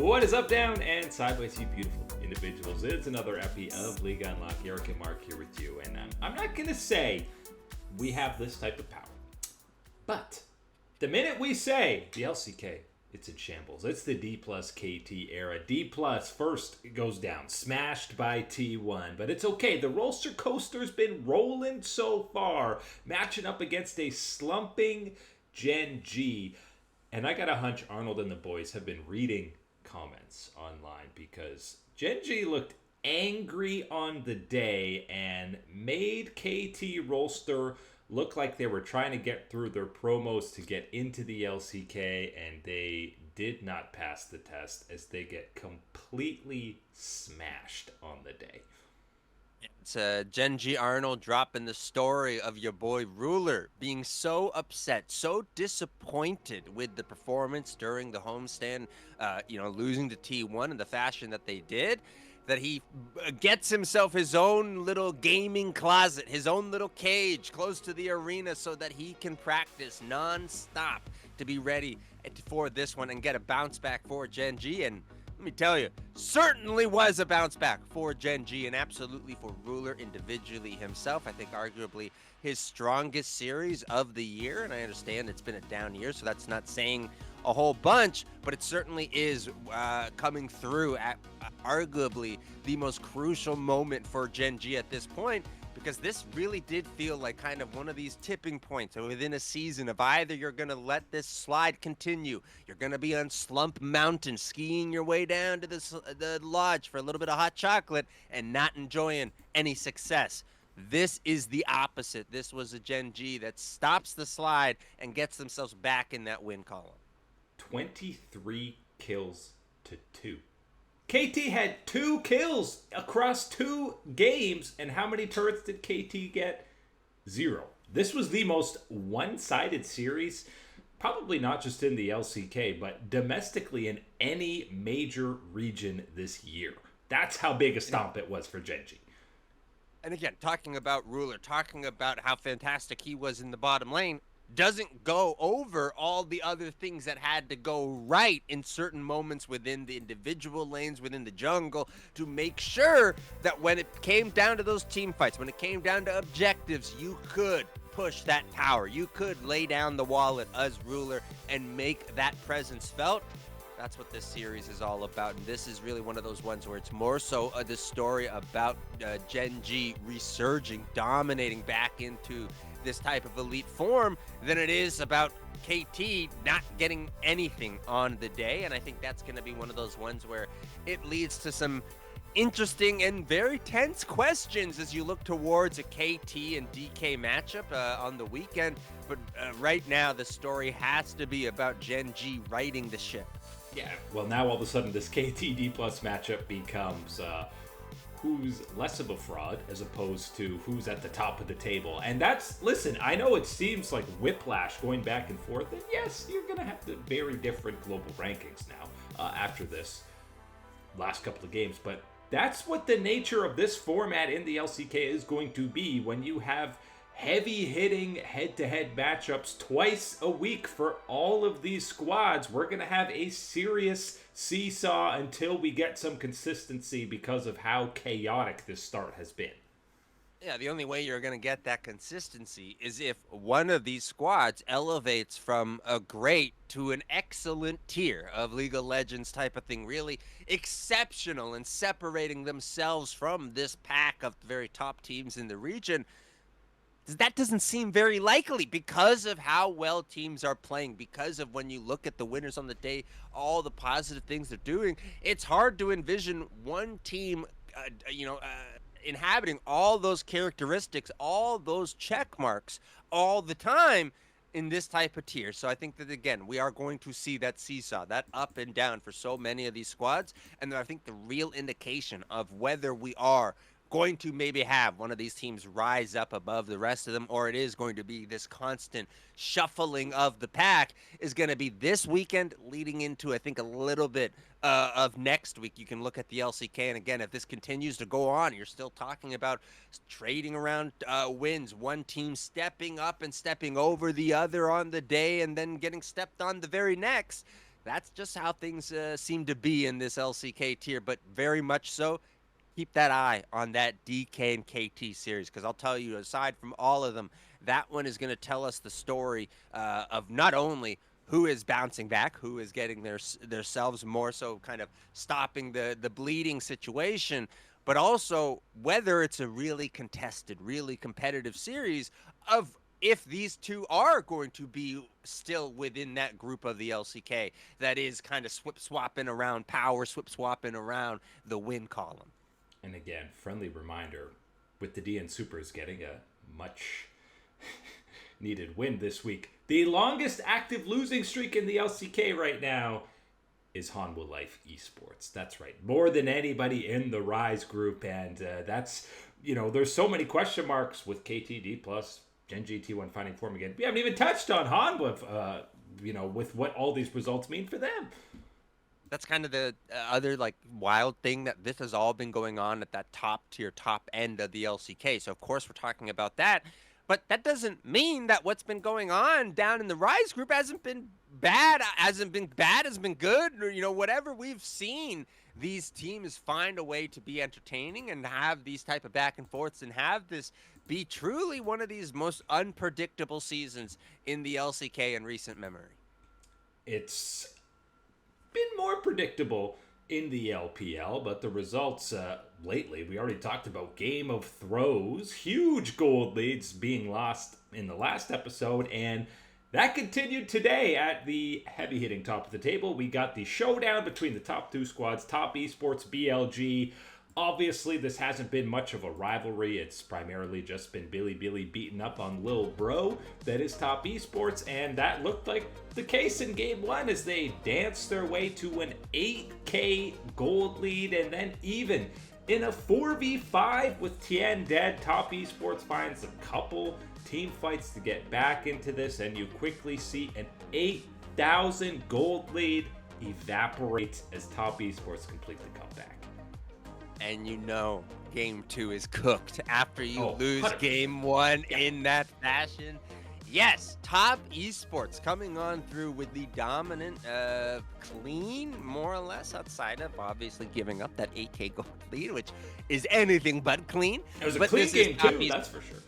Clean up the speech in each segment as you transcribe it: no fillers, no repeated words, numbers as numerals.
What is up, down, and sideways, you beautiful individuals? It's another epi of League Unlocked. Eric and Mark here with you, and I'm not going to say we have this type of power, but the minute we say the LCK, it's in shambles. It's the D plus KT era. D plus first goes down, smashed by T1, but it's okay. The roller coaster's been rolling so far, matching up against a slumping GenG. And I got a hunch Arnold and the boys have been reading comments online because GenG looked angry on the day and made KT Rolster look like they were trying to get through their promos to get into the LCK, and they did not pass the test as they get completely smashed on the day. It's GenG Arnold dropping the story of your boy Ruler being so upset, so disappointed with the performance during the homestand, losing to T1 in the fashion that they did, that he gets himself his own little gaming closet, his own little cage close to the arena so that he can practice non-stop to be ready for this one and get a bounce back for GenG. And let me tell you, certainly was a bounce back for GenG and absolutely for Ruler individually himself. I think arguably his strongest series of the year, and I understand it's been a down year, so that's not saying a whole bunch, but it certainly is coming through at arguably the most crucial moment for GenG at this point, because this really did feel like kind of one of these tipping points within a season of either you're going to let this slide continue, you're going to be on Slump Mountain skiing your way down to the lodge for a little bit of hot chocolate and not enjoying any success. This is the opposite. This was a GenG that stops the slide and gets themselves back in that win column. 23 kills to 2. KT had 2 kills across 2 games, and how many turrets did KT get? 0. This was the most one-sided series, probably not just in the LCK, but domestically in any major region this year. That's how big a stomp it was for GenG. And again, talking about Ruler, talking about how fantastic he was in the bottom lane, doesn't go over all the other things that had to go right in certain moments within the individual lanes, within the jungle, to make sure that when it came down to those team fights, when it came down to objectives, you could push that tower. You could lay down the wallet as Ruler and make that presence felt. That's what this series is all about, and this is really one of those ones where it's more so the story about GenG resurging, dominating back into this type of elite form than it is about KT not getting anything on the day. And I think that's going to be one of those ones where it leads to some interesting and very tense questions as you look towards a KT and DK matchup on the weekend. But right now, the story has to be about GenG righting the ship. Yeah, well, now all of a sudden this KT D plus matchup becomes who's less of a fraud as opposed to who's at the top of the table. And that's, listen, I know it seems like whiplash going back and forth, and yes, you're going to have to very different global rankings now after this last couple of games, but that's what the nature of this format in the LCK is going to be when you have heavy-hitting head-to-head matchups twice a week for all of these squads. We're going to have a serious seesaw until we get some consistency because of how chaotic this start has been. Yeah, the only way you're going to get that consistency is if one of these squads elevates from a great to an excellent tier of League of Legends type of thing, really exceptional and separating themselves from this pack of the very top teams in the region. That doesn't seem very likely because of how well teams are playing, because of when you look at the winners on the day, all the positive things they're doing. It's hard to envision one team, inhabiting all those characteristics, all those check marks all the time in this type of tier. So I think that, again, we are going to see that seesaw, that up and down for so many of these squads. And I think the real indication of whether we are going to maybe have one of these teams rise up above the rest of them, or it is going to be this constant shuffling of the pack, is going to be this weekend leading into, I think, a little bit of next week. You can look at the LCK, and again, if this continues to go on, you're still talking about trading around wins, one team stepping up and stepping over the other on the day and then getting stepped on the very next. That's just how things seem to be in this LCK tier, but very much so. Keep that eye on that DK and KT series, because I'll tell you, aside from all of them, that one is going to tell us the story of not only who is bouncing back, who is getting themselves more so kind of stopping the bleeding situation, but also whether it's a really contested, really competitive series of if these two are going to be still within that group of the LCK that is kind of swapping around power, swapping around the win column. And again, friendly reminder, with the DN Supers getting a much needed win this week, the longest active losing streak in the LCK right now is Hanwha Life Esports. That's right. More than anybody in the Rise group. And that's, there's so many question marks with KTD plus GenG T1 finding form again. We haven't even touched on Hanwha, with what all these results mean for them. That's kind of the other wild thing, that this has all been going on at that top tier, top end of the LCK. So of course we're talking about that, but that doesn't mean that what's been going on down in the Rise group hasn't been bad, has been good, or whatever. We've seen these teams find a way to be entertaining and have these type of back and forths and have this be truly one of these most unpredictable seasons in the LCK in recent memory. It's been more predictable in the LPL, but the results lately, we already talked about Game of Throws, huge gold leads being lost in the last episode, and that continued today at the heavy hitting top of the table. We got the showdown between the top two squads, Top Esports, BLG. Obviously, this hasn't been much of a rivalry. It's primarily just been Billy beating up on Lil Bro. That is Top Esports, and that looked like the case in Game 1 as they danced their way to an 8K gold lead, and then even in a 4v5 with Tien dead, Top Esports finds a couple team fights to get back into this, and you quickly see an 8,000 gold lead evaporate as Top Esports complete the comeback. And Game 2 is cooked after you lose 100%. Game 1 in that fashion. Yes, Top Esports coming on through with the dominant, clean, more or less, outside of obviously giving up that 8K gold lead, which is anything but clean. It was a clean game too, that's for sure.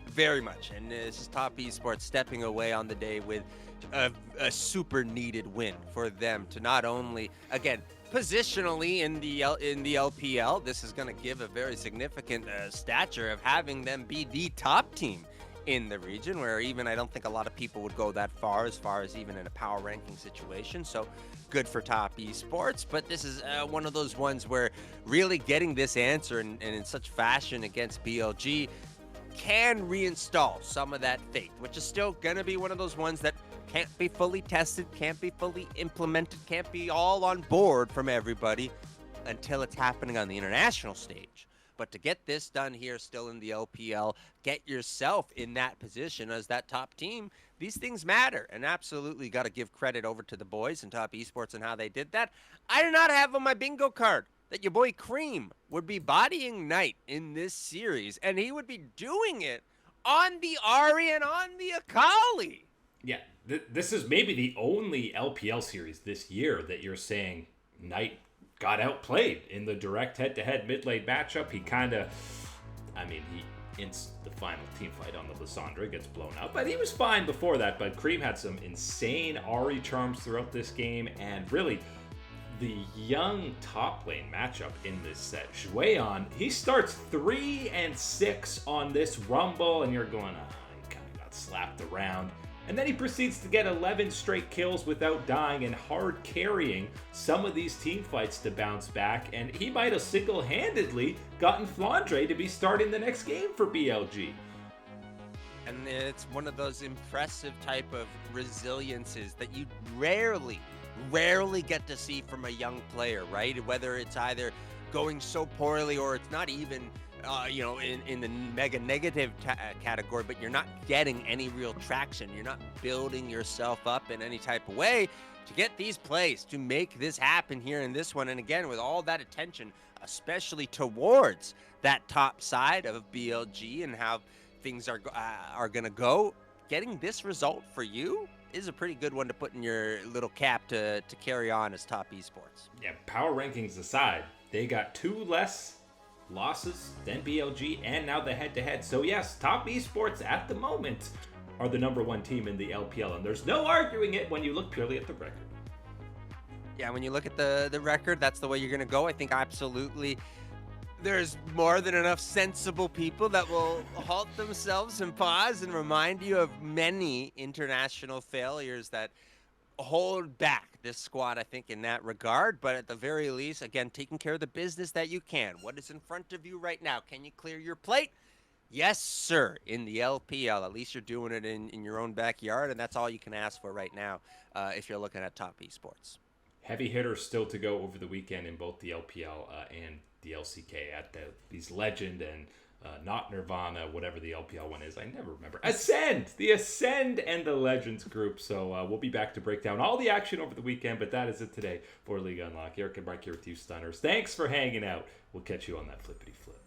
Very much, and this is Top Esports stepping away on the day with a super needed win for them to not only, again, positionally in the LPL, this is going to give a very significant stature of having them be the top team in the region, where even I don't think a lot of people would go that far as even in a power ranking situation. So good for Top Esports, but this is one of those ones where really getting this answer and in such fashion against BLG can reinstall some of that faith, which is still going to be one of those ones that can't be fully tested, can't be fully implemented, can't be all on board from everybody until it's happening on the international stage. But to get this done here still in the LPL, get yourself in that position as that top team, these things matter. And absolutely got to give credit over to the boys and Top Esports and how they did that. I do not have on my bingo card that your boy Cream would be bodying Knight in this series, and he would be doing it on the Ahri and on the Akali. Yeah, this is maybe the only LPL series this year that you're saying Knight got outplayed in the direct head-to-head mid-lane matchup. He in the final team fight on the Lissandra gets blown up, but he was fine before that. But Cream had some insane Ahri charms throughout this game, and really the young top lane matchup in this set. Xueon, he starts 3-6 on this Rumble, and you're going, he kind of got slapped around. And then he proceeds to get 11 straight kills without dying and hard carrying some of these team fights to bounce back. And he might have single-handedly gotten Flandre to be starting the next game for BLG. And it's one of those impressive type of resiliences that you rarely get to see from a young player, right? Whether it's either going so poorly or it's not even in the mega negative category, but you're not getting any real traction. You're not building yourself up in any type of way to get these plays, to make this happen here in this one. And again, with all that attention, especially towards that top side of BLG and how things are going to go, getting this result for you is a pretty good one to put in your little cap to carry on as top esports. Yeah, power rankings aside, they got 2 less losses than BLG and now the head-to-head. So yes, top esports at the moment are the number 1 team in the LPL, and there's no arguing it when you look purely at the record. Yeah, when you look at the record, that's the way you're going to go. I think absolutely there's more than enough sensible people that will halt themselves and pause and remind you of many international failures that hold back this squad, I think, in that regard. But at the very least, again, taking care of the business that you can. What is in front of you right now? Can you clear your plate? Yes, sir. In the LPL, at least you're doing it in your own backyard, and that's all you can ask for right now if you're looking at top esports. Heavy hitters still to go over the weekend in both the LPL and the LCK at these Legend and not Nirvana, whatever the LPL one is. I never remember. Ascend! The Ascend and the Legends group. So we'll be back to break down all the action over the weekend, but that is it today for League Unlock. Eric and Mike here with you, Stunners. Thanks for hanging out. We'll catch you on that flippity flip.